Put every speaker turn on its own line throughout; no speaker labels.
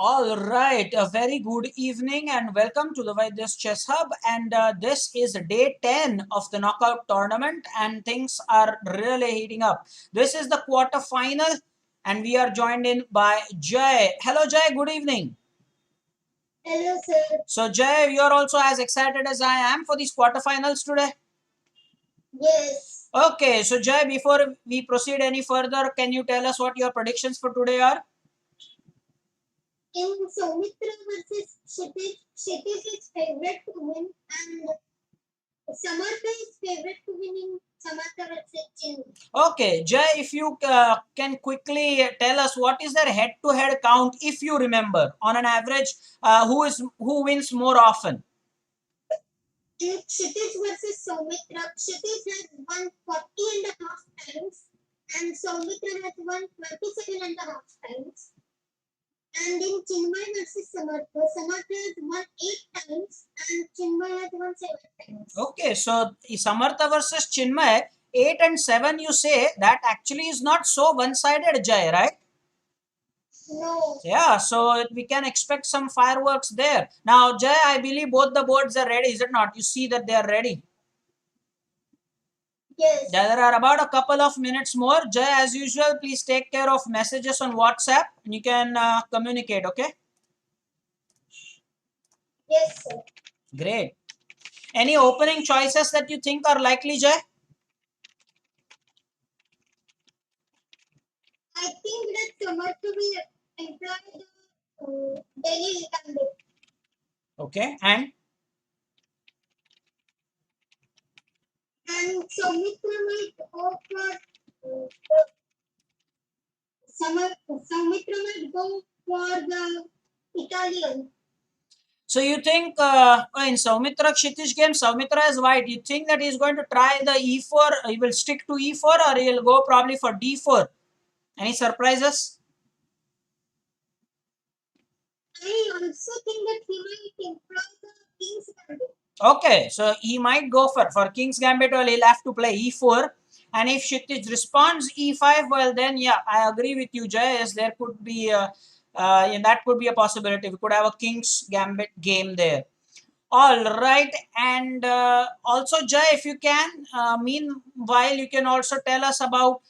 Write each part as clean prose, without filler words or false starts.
All right, a very good evening and welcome to the Vaidya Chess Hub. And this is day 10 of the knockout tournament, and things are really heating up. This is the quarter final, and we are joined in by Jay. Hello, Jay. Good evening.
Hello, sir.
So, Jay, you are also as excited as I am for these quarterfinals today.
Yes.
Okay, so Jay, before we proceed any further, can you tell us what your predictions for today are?
In Soumitra versus Kshitij is favorite to win, and Samartha is favorite to win in Samartha versus Chin.
Okay, Jay, if you can quickly tell us what is their head-to-head count, if you remember, on an average, who wins more often?
In Kshitij versus Soumitra, Kshitij has won 40 and a half times, and Soumitra has won 27 and a half times. And in Chinmay versus Samartha, Samartha has won 8 times, and Chinmay has won 7 times.
Okay, so Samartha versus Chinmay, 8 and 7, you say that actually is not so one-sided, Jay, right?
No.
Yeah, so we can expect some fireworks there. Now, Jay, I believe both the boards are ready, is it not? You see that they are ready.
Yes.
There are about a couple of minutes more. Jay, as usual, please take care of messages on WhatsApp and you can communicate, okay?
Yes, sir.
Great. Any opening choices that you think are likely, Jay?
I think that Samartha will employ the daily gambit.
Okay, and
Soumitra might go Soumitra might go for the Italian.
so you think in Saumitra Kshitij game, Saumitra is white. You think that he's going to try the E4, he will stick to E4 or he'll go probably for D4? Any surprises?
I also think that he might employ the King's Gambit.
Okay, so he might go for King's Gambit, well, he'll have to play E4. And if Kshitij responds E5, well, then yeah, I agree with you, Jay. Yes, there could be that could be a possibility. We could have a King's Gambit game there. All right, and also Jay, if you can, meanwhile, you can also tell us about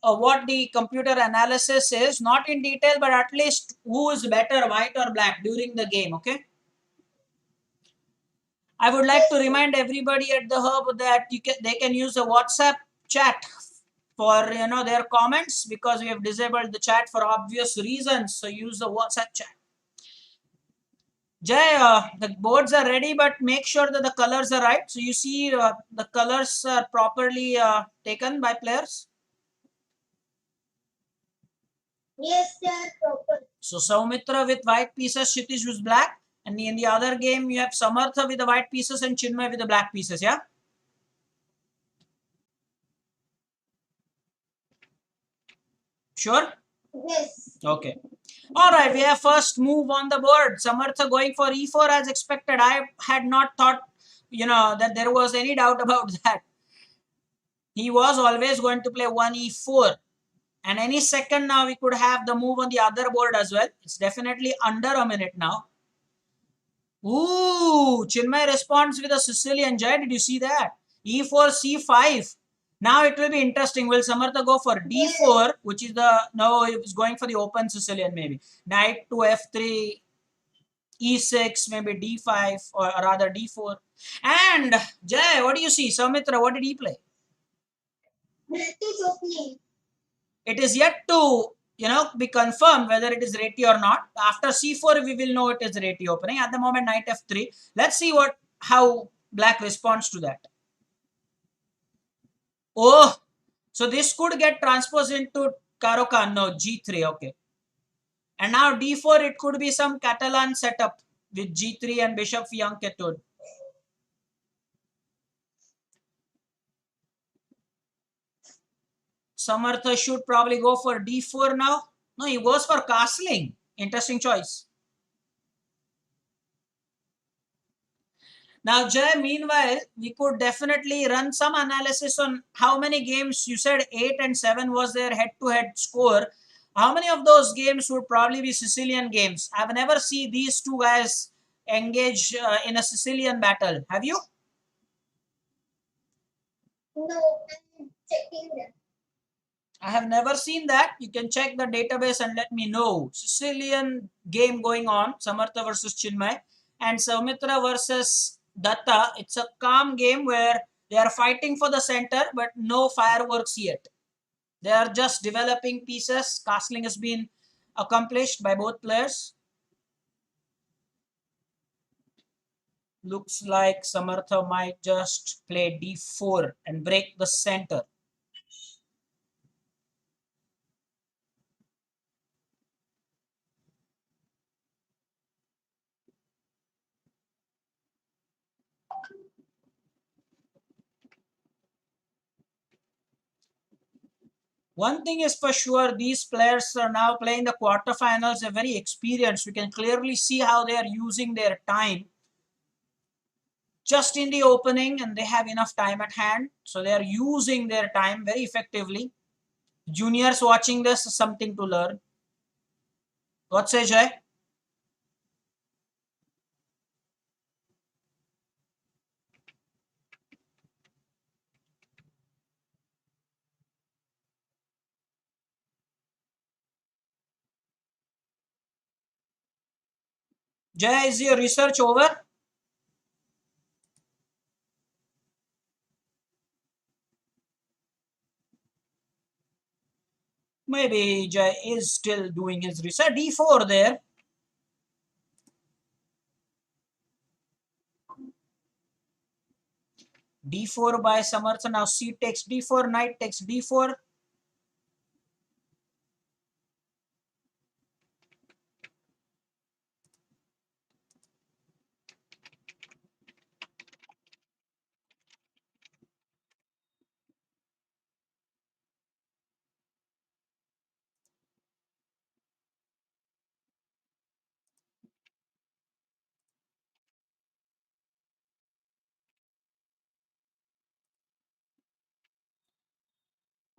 what the computer analysis is, not in detail, but at least who is better, white or black, during the game. Okay. I would like to remind everybody at the hub that they can use the WhatsApp chat for their comments, because we have disabled the chat for obvious reasons. So use the WhatsApp chat. Jay, the boards are ready, but make sure that the colors are right. So you see the colors are properly taken by players.
Yes, they are proper.
So Saumitra with white pieces, Kshitij with black. And in the other game, you have Samartha with the white pieces and Chinmay with the black pieces, yeah? Sure?
Yes.
Okay. All right, we have first move on the board. Samartha going for E4 as expected. I had not thought, that there was any doubt about that. He was always going to play 1 E4. And any second now, we could have the move on the other board as well. It's definitely under a minute now. Ooh, Chinmay responds with a Sicilian. Jay, did you see that? E4, C5. Now it will be interesting. Will Samartha go for D4, which is no, he was going for the open Sicilian maybe. Knight to F3, E6, maybe D5 or rather D4. And Jay, what do you see? Saumitra, what did he play?
Black is opening.
It is yet to be confirmed whether it is Reti or not. After C4, we will know it is Reti opening. At the moment, Knight F3. Let's see how Black responds to that. Oh, so this could get transposed into Caro-Kann. No, G3. Okay. And now D4, it could be some Catalan setup with G3 and Bishop Young Ketud. Samartha should probably go for D4 now. No, he goes for castling. Interesting choice. Now, Jay, meanwhile, we could definitely run some analysis on how many games. You said 8 and 7 was their head-to-head score. How many of those games would probably be Sicilian games? I've never seen these two guys engage in a Sicilian battle. Have you?
No, I'm checking them.
I have never seen that. You can check the database and let me know. Sicilian game going on, Samartha versus Chinmay, and Soumitra versus Datta. It's a calm game where they are fighting for the center, but no fireworks yet. They are just developing pieces. Castling has been accomplished by both players. Looks like Samartha might just play d4 and break the center. One thing is for sure, these players are now playing the quarterfinals. They're very experienced. We can clearly see how they are using their time just in the opening, and they have enough time at hand. So they are using their time very effectively. Juniors watching this is something to learn. What say, Jay? Jay, is your research over? Maybe Jay is still doing his research. D4 there. D4 by Samartha. Now C takes D4, knight takes D4.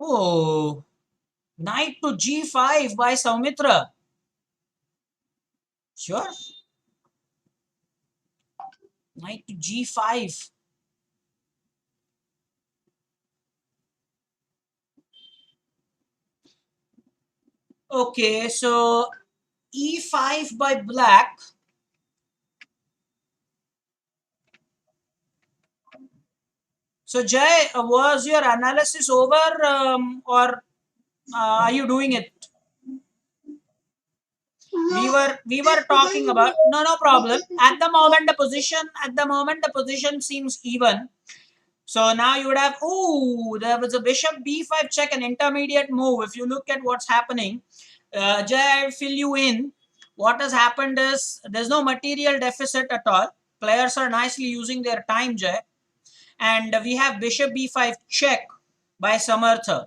Oh, knight to G5 by Soumitra. Sure. Knight to G5. Okay, so E5 by black. So Jay, was your analysis over or are you doing it? We were talking about no problem. At the moment the position seems even. So now you would have, there was a bishop b5 check, an intermediate move. If you look at what's happening, Jay, I'll fill you in. What has happened is there's no material deficit at all. Players are nicely using their time, Jay. And we have bishop b5 check by Samartha.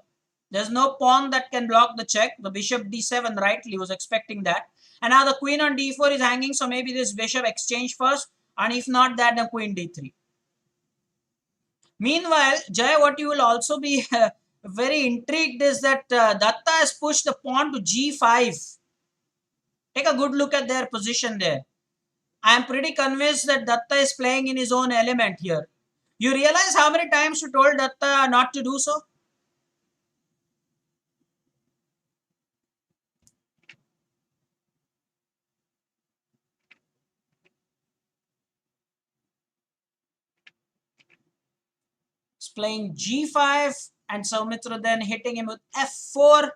There's no pawn that can block the check. The bishop d7 rightly was expecting that. And now the queen on d4 is hanging, so maybe this bishop exchange first, and if not that, the queen d3. Meanwhile, Jay, what you will also be very intrigued is that Datta has pushed the pawn to g5. Take a good look at their position there. I am pretty convinced that Datta is playing in his own element here. You realize how many times you told Datta not to do so? He's playing g5 and Soumitra then hitting him with f4.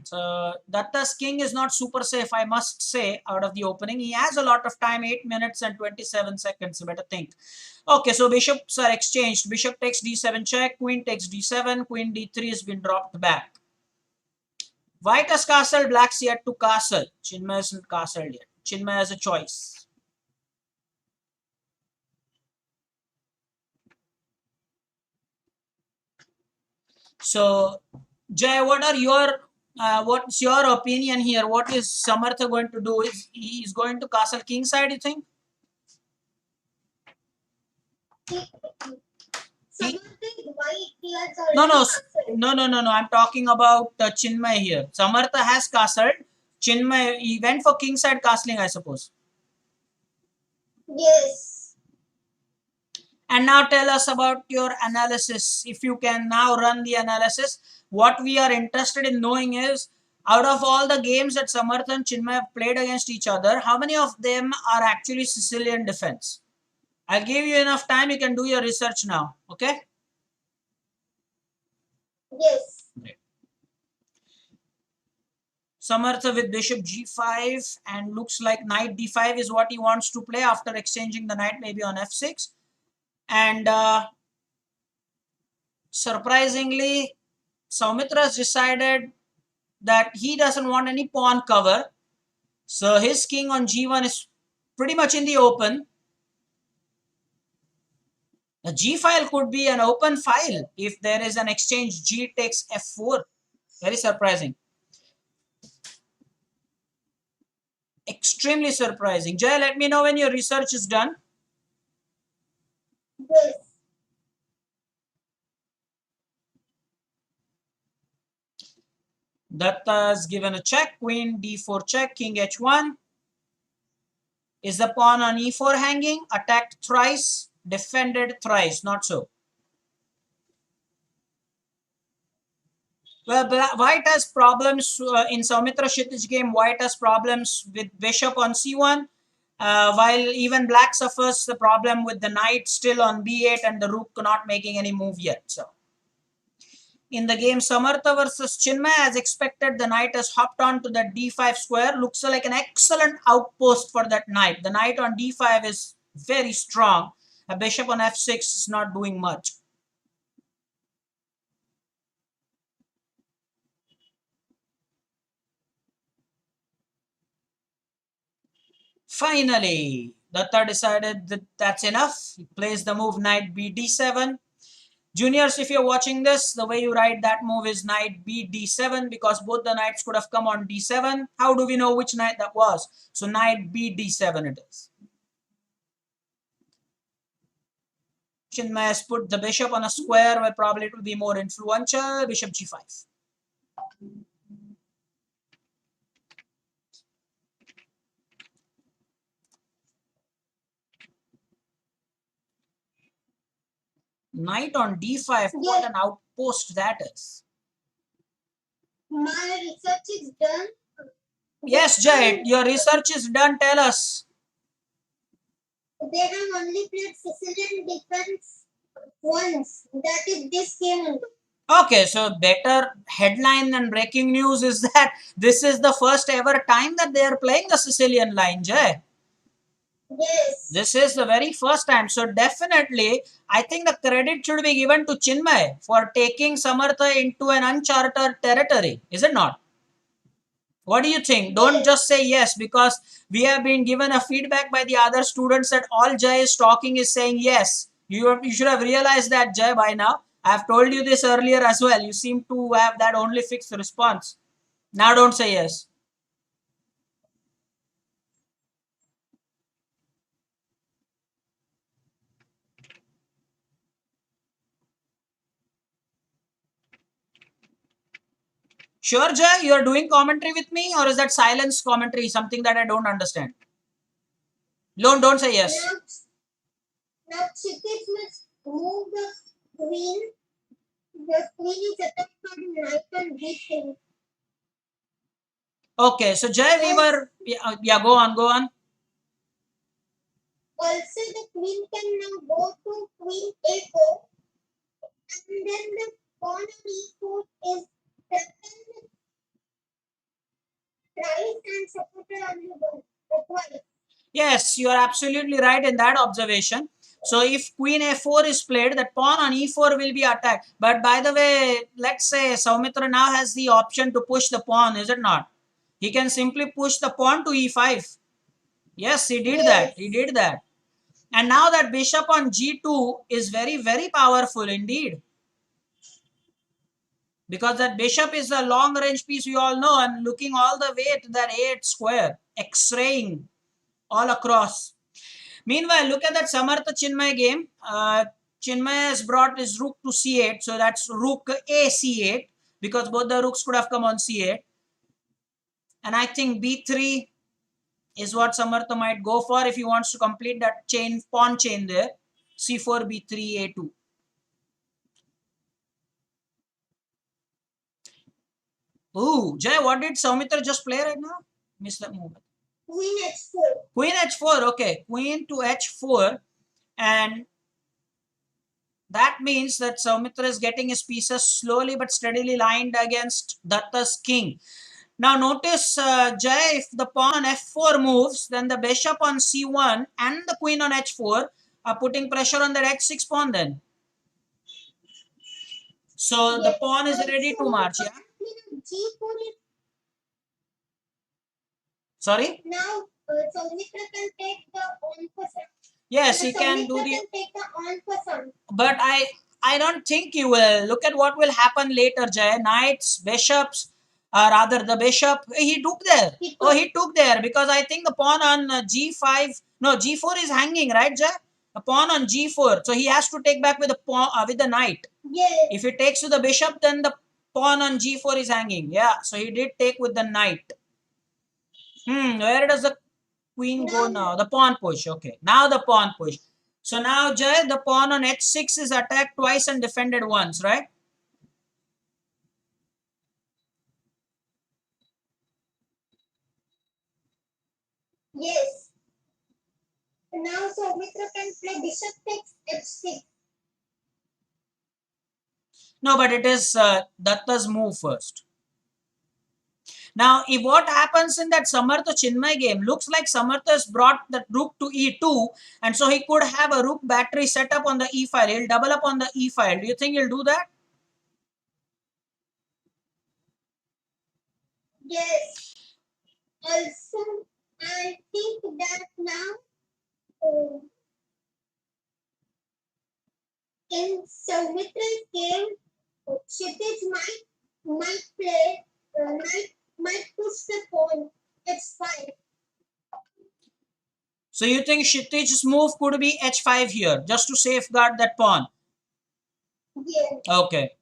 So Datta's king is not super safe, I must say, out of the opening. He has a lot of time, 8 minutes and 27 seconds. You better think. Okay, so bishops are exchanged. Bishop takes d7 check, queen takes d7, queen d3 has been dropped back. White has castled, black's yet to castle. Chinmay hasn't castled yet. Chinmay has a choice. So, Jay, what's your opinion here? What is Samartha going to do? Is he is going to castle kingside, you think?
Samartha is white. He has
No,
already
no,
castled.
no. I'm talking about Chinmay here. Samartha has castled. Chinmay, he went for kingside castling, I suppose.
Yes.
And now tell us about your analysis. If you can now run the analysis, what we are interested in knowing is, out of all the games that Samartha and Chinmay have played against each other, how many of them are actually Sicilian defense? I'll give you enough time. You can do your research now. Okay?
Yes.
Samartha with bishop g5, and looks like knight d5 is what he wants to play after exchanging the knight maybe on f6. And surprisingly, Saumitra has decided that he doesn't want any pawn cover. So his king on g1 is pretty much in the open. The g file could be an open file if there is an exchange g takes f4. Very surprising. Extremely surprising. Jay, let me know when your research is done.
Yes.
Datta has given a check. Queen d4 check. King h1. Is the pawn on e4 hanging? Attacked thrice. Defended thrice. Not so. Well, white has problems in Saumitra Kshitij game. White has problems with bishop on c1, while even black suffers the problem with the knight still on b8 and the rook not making any move yet. So, in the game Samartha versus Chinmay, as expected, the knight has hopped on to that d5 square. Looks like an excellent outpost for that knight. The knight on d5 is very strong. A bishop on f6 is not doing much. Finally, Datta decided that that's enough. He plays the move knight b d7. Juniors, if you're watching this, the way you write that move is knight b d7 because both the knights could have come on d7. How do we know which knight that was? So knight b d7 it is. Chinmay has put the bishop on a square where probably it will be more influential. Bishop g5. Knight on d5. What an outpost that is.
My research is done.
Yes, Jay, your research is done. Tell us.
They have only played Sicilian defense once. That is this game only.
Okay, so better headline and breaking news is that this is the first ever time that they are playing the Sicilian line, Jay.
Yes.
This is the very first time. So definitely, I think the credit should be given to Chinmay for taking Samartha into an uncharted territory. Is it not? What do you think? Don't just say yes, because we have been given a feedback by the other students that all Jay is talking is saying yes. You should have realized that, Jay, by now. I have told you this earlier as well. You seem to have that only fixed response. Now don't say yes. Sure, Jay, you are doing commentary with me, or is that silence commentary something that I don't understand? Don't say yes.
Now Kshitij must move the queen. The queen is attacked by the knight on d3.
Okay, so Jay, we were yeah, go on.
Also, the queen can now go to queen a4, and then the pawn on e4 is threatened thrice and supported only twice.
Yes, you are absolutely right in that observation. So if queen a4 is played, that pawn on e4 will be attacked. But by the way, let's say Saumitra now has the option to push the pawn, is it not? He can simply push the pawn to e5. Yes, he did that. He did that. And now that bishop on g2 is very, very powerful indeed. Because that bishop is a long range piece, we all know, and looking all the way to that a8 square, x-raying all across. Meanwhile, look at that Samartha Chinmay game. Chinmay has brought his rook to c8, so that's rook a c8 because both the rooks could have come on c8. And I think b3 is what Samartha might go for if he wants to complete that chain, pawn chain there. c4, b3, a2. Ooh, Jay, what did Soumitra just play right now? Missed that move.
Queen h4.
Queen h4, okay. Queen to h4. And that means that Soumitra is getting his pieces slowly but steadily lined against Datta's king. Now notice, Jay, if the pawn on f4 moves, then the bishop on c1 and the queen on h4 are putting pressure on the h6 pawn then. So the pawn is ready to march, yeah?
G4 is...
Sorry?
Now, Soumitra can take the on person.
Yes, he can do the...
Can take the on person.
But I don't think he will. Look at what will happen later, Jay. Knights, bishops, rather the bishop, he took there. He took there because I think the pawn on g5, no, g4 is hanging, right, Jay? A pawn on g4. So he has to take back with the pawn, with the knight.
Yes.
If he takes to the bishop, then the pawn on g4 is hanging. Yeah, so he did take with the knight. Where does the queen go now? The pawn push. Okay, now the pawn push. So now, Jay, the pawn on h6 is attacked twice and defended once, right?
Yes. Now Soumitra can play bishop takes h6.
No, but it is Datta's move first. Now, if what happens in that Samartha Chinmay game, looks like Samartha's brought the rook to e2, and so he could have a rook battery set up on the e file. He'll double up on the e file. Do you think he'll do that?
Yes. Also, I think that now in Soumitra's game, Kshitij might play, might push the pawn h5.
So you think Kshitij's move could be h5 here, just to safeguard that pawn?
Yes.
Okay.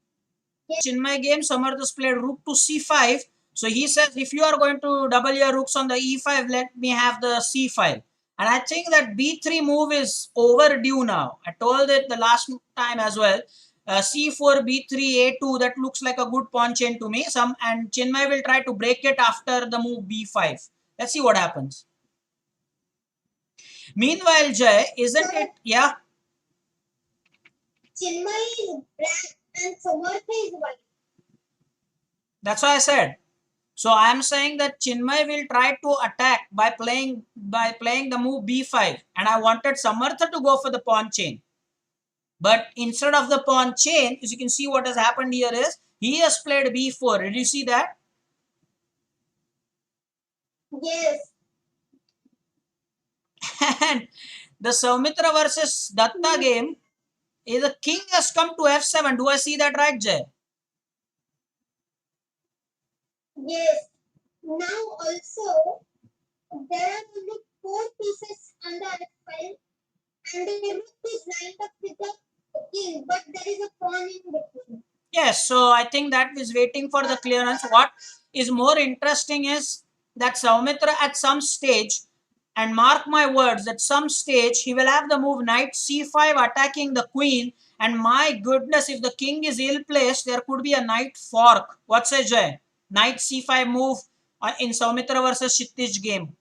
In my game, Samartha's played rook to c5. So he says, if you are going to double your rooks on the e5, let me have the c file. And I think that b3 move is overdue now. I told it the last time as well. c4, b3, a2, that looks like a good pawn chain to me. And Chinmay will try to break it after the move b5. Let's see what happens. Meanwhile, Jay, isn't it? Yeah.
Chinmay is black and Samartha is white.
That's why I said. So I am saying that Chinmay will try to attack by playing the move b5, and I wanted Samartha to go for the pawn chain. But instead of the pawn chain, as you can see, what has happened here is he has played b4. Did you see that?
Yes.
And the Soumitra versus Datta game is the king has come to f7. Do I see that right, Jay?
Yes. Now also there are only 4 pieces on the other file, and the rook is lined up with the king, but there is a pawn in between.
Yes, so I think that is waiting for the clearance. What is more interesting is that Soumitra at some stage, and mark my words, at some stage he will have the move knight c5 attacking the queen, and my goodness, if the king is ill placed, there could be a knight fork. What says Jay? Knight c5 move in Soumitra versus Kshitij game.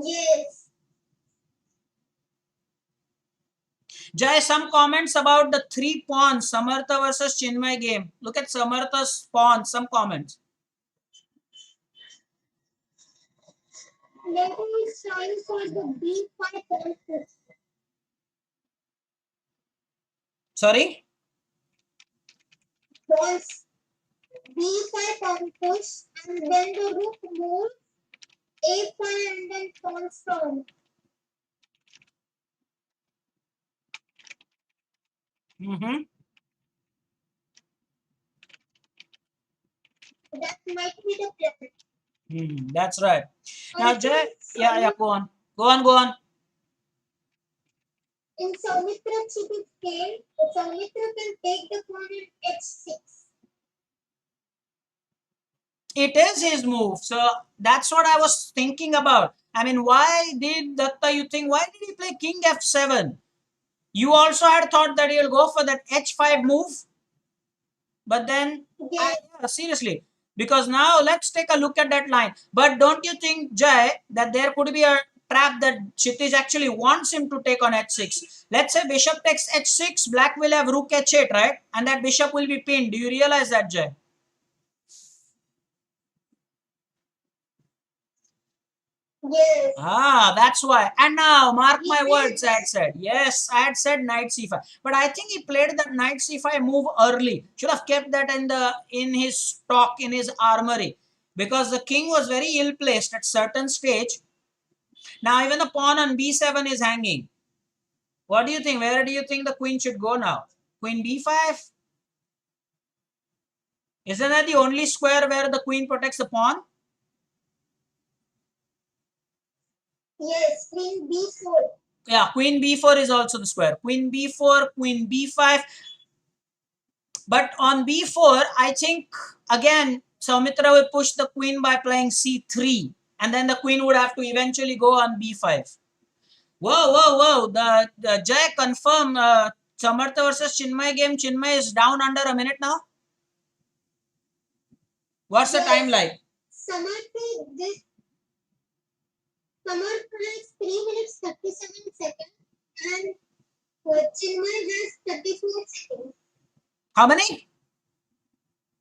Yes.
Jay, some comments about the 3 pawns, Samartha versus Chinmay game. Look at Samartha's pawns, some comments.
Let me sign for the b5 pawn push.
Sorry?
Pawns b5 pawn push, and then the rook moves a5 and then pawn storm. That might be the plan.
That's right. Now, Jay, yeah, go on. Go on.
In Soumitra Kshitij game, Soumitra can take the pawn at h6.
It is his move. So that's what I was thinking about. I mean, why did Datta, you think, why did he play king f7? You also had thought that he'll go for that h5 move. But then,
Yeah.
seriously, because now let's take a look at that line. But don't you think, Jai, that there could be a trap that Kshitij actually wants him to take on h6? Let's say bishop takes h6, black will have rook h8, right? And that bishop will be pinned. Do you realize that, Jai?
Yes.
That's why. And now, mark my
He
words,
played
I had said. Yes, I had said knight c5. But I think he played that knight c5 move early. Should have kept that in his stock, in his armory. Because the king was very ill placed at certain stage. Now, even the pawn on b7 is hanging. What do you think? Where do you think the queen should go now? Queen b5? Isn't that the only square where the queen protects the pawn?
Yes, queen b4.
Yeah, queen b4 is also the square. Queen b4, queen b5. But on b4, I think, again, Soumitra will push the queen by playing c3. And then the queen would have to eventually go on b5. Whoa, whoa, whoa. The Jai confirm Samartha versus Chinmay game. Chinmay is down under a minute now. What's the time like?
Samartha has 3 minutes 37 seconds and Chinmay has 34 seconds.
How many?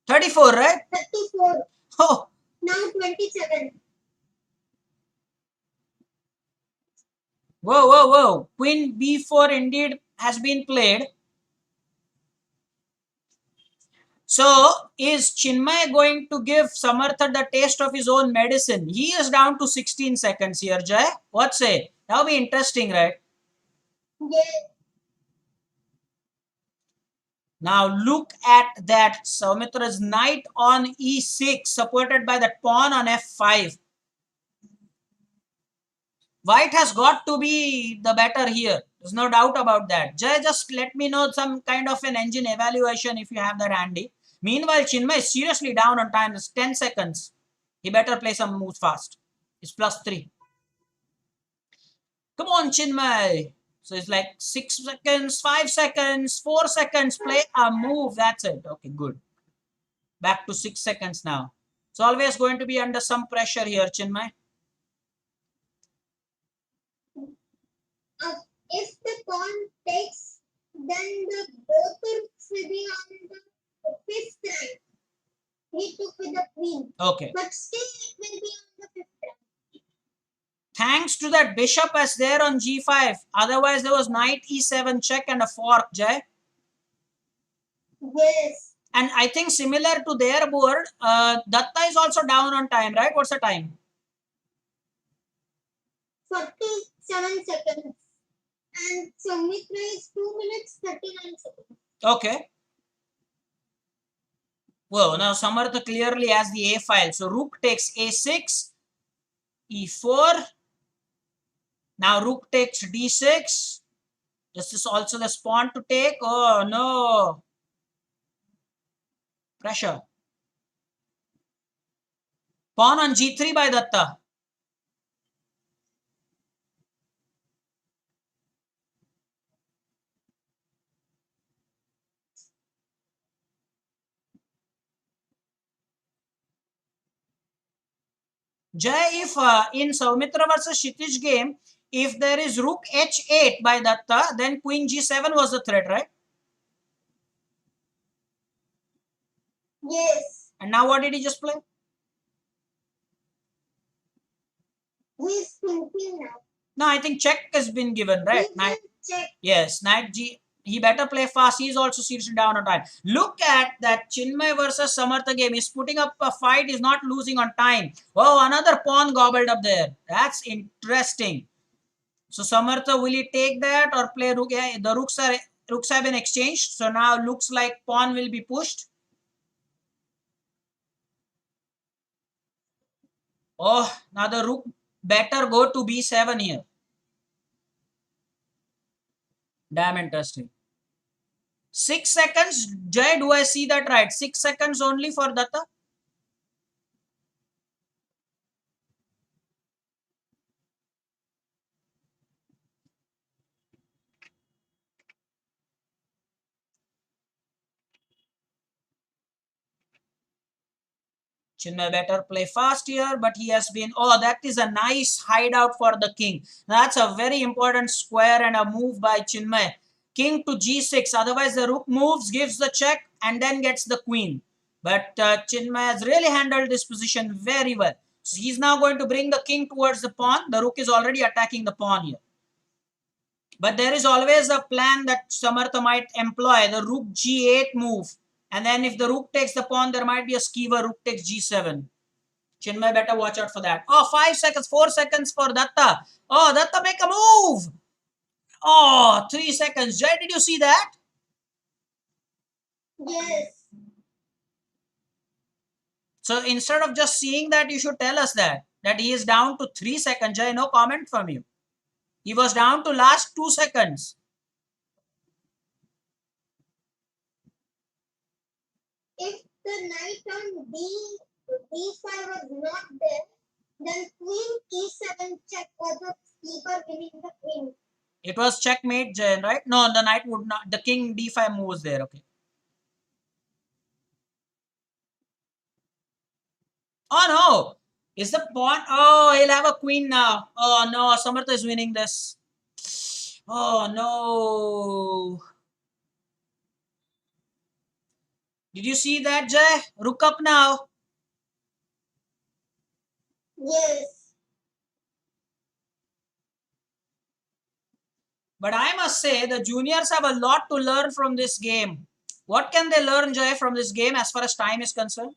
34, right?
34.
Oh.
Now 27.
Whoa, whoa, whoa. Queen b4 indeed has been played. So, is Chinmay going to give Samartha the taste of his own medicine? He is down to 16 seconds here, Jai. What say? That'll be interesting, right?
Yes.
Now, look at that. Saumitra's knight on e6, supported by that pawn on f5. White has got to be the better here. There's no doubt about that. Jai, just let me know some kind of an engine evaluation if you have that handy. Meanwhile, Chinmay is seriously down on time. It's 10 seconds. He better play some moves fast. It's +3. Come on, Chinmay. So it's like 6 seconds, 5 seconds, 4 seconds. Play a move. That's it. Okay, good. Back to 6 seconds now. It's always going to be under some pressure here, Chinmay.
If the pawn takes, then the both will be on the fifth rank. He took with the queen.
Okay.
But still it will be on the fifth rank.
Thanks to that bishop as there on g5. Otherwise, there was knight e7 check and a fork, Jai.
Yes.
And I think similar to their board, Datta is also down on time, right? What's the time?
47 seconds. And Soumitra is 2 minutes 39 seconds.
Okay. Well, now Samartha clearly has the A file. So rook takes A6, E4. Now rook takes D6. This is also the pawn to take. Oh no. Pressure. Pawn on G3 by Datta. Jai, if in Soumitra versus Kshitij game, if there is rook h8 by Datta, then queen g7 was the threat, right?
Yes.
And now what did he just play?
He's thinking now.
No, I think check has been given, right? Knight.
Check.
Yes, knight g. He better play fast. He's also seriously down on time. Look at that Chinmay versus Samartha game. He's putting up a fight. He's not losing on time. Oh, another pawn gobbled up there. That's interesting. So Samartha, will he take that or play rook? Yeah, the rooks have been exchanged. So now looks like pawn will be pushed. Oh, now the rook better go to b7 here. Damn interesting. 6 seconds, Jay. Do I see that right? 6 seconds only for Datta. Chinmay better play fast here, but he has been. Oh, that is a nice hideout for the king. That's a very important square and a move by Chinmay. King to g6. Otherwise, the rook moves, gives the check, and then gets the queen. But Chinmay has really handled this position very well. So he's now going to bring the king towards the pawn. The rook is already attacking the pawn here. But there is always a plan that Samartha might employ, the rook g8 move. And then if the rook takes the pawn, there might be a skewer, rook takes g7. Chinmay better watch out for that. Oh, 5 seconds, 4 seconds for Datta. Oh, Datta make a move. Oh, 3 seconds. Jay, did you see that?
Yes.
So instead of just seeing that, you should tell us that he is down to 3 seconds. Jay, no comment from you. He was down to last 2 seconds.
If the knight on d5 was not there, then queen e7 check was the keeper winning the queen.
It was checkmate, Jay, right? No, the knight would not. The king d5 moves there. Okay. Oh no! Is the pawn? Oh, he'll have a queen now. Oh no, Samartha is winning this. Oh no! Did you see that, Jay? Rook up now.
Yes.
But I must say, the juniors have a lot to learn from this game. What can they learn, Jay, from this game as far as time is concerned?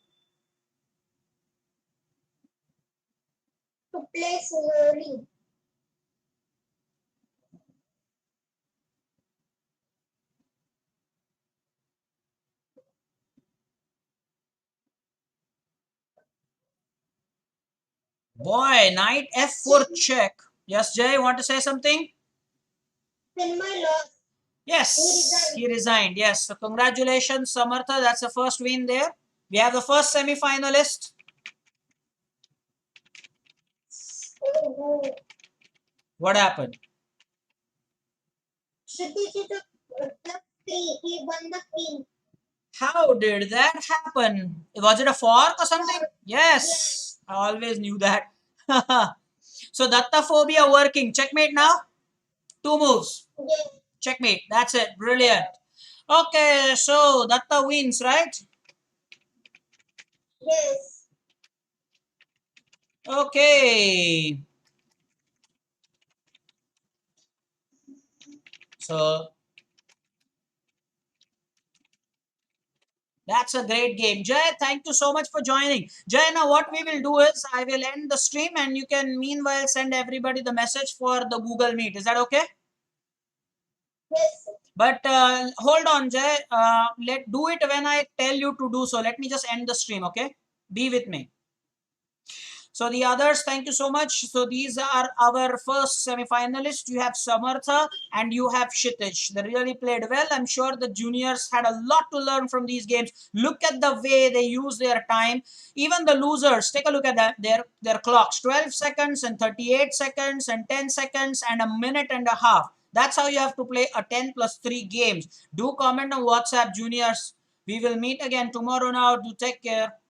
To play slowly.
Boy, knight f4 check. Yes, Jay, want to say something?
Chinmay lost.
Yes, he resigned. Yes, so congratulations, Samartha. That's the first win there. We have the first semi-finalist.
Oh,
What happened?
Kshitij took plus 3. He won the queen.
How did that happen? Was it a fork or something?
Fork.
Yes, I always knew that. So Datta phobia working. Checkmate now. Two moves.
Yes.
Checkmate. That's it. Brilliant. Okay, so Datta wins, right?
Yes.
Okay. So that's a great game. Jay, thank you so much for joining. Jay, now what we will do is I will end the stream and you can meanwhile send everybody the message for the Google Meet. Is that okay?
Yes.
But hold on, Jay. Let do it when I tell you to do so. Let me just end the stream, okay? Be with me. So the others, thank you so much. So these are our first semi-finalists. You have Samartha and you have Kshitij. They really played well. I'm sure the juniors had a lot to learn from these games. Look at the way they use their time. Even the losers, take a look at that. Their clocks, 12 seconds and 38 seconds and 10 seconds and a minute and a half. That's how you have to play a 10 plus 3 games. Do comment on WhatsApp, juniors. We will meet again tomorrow now. Do take care.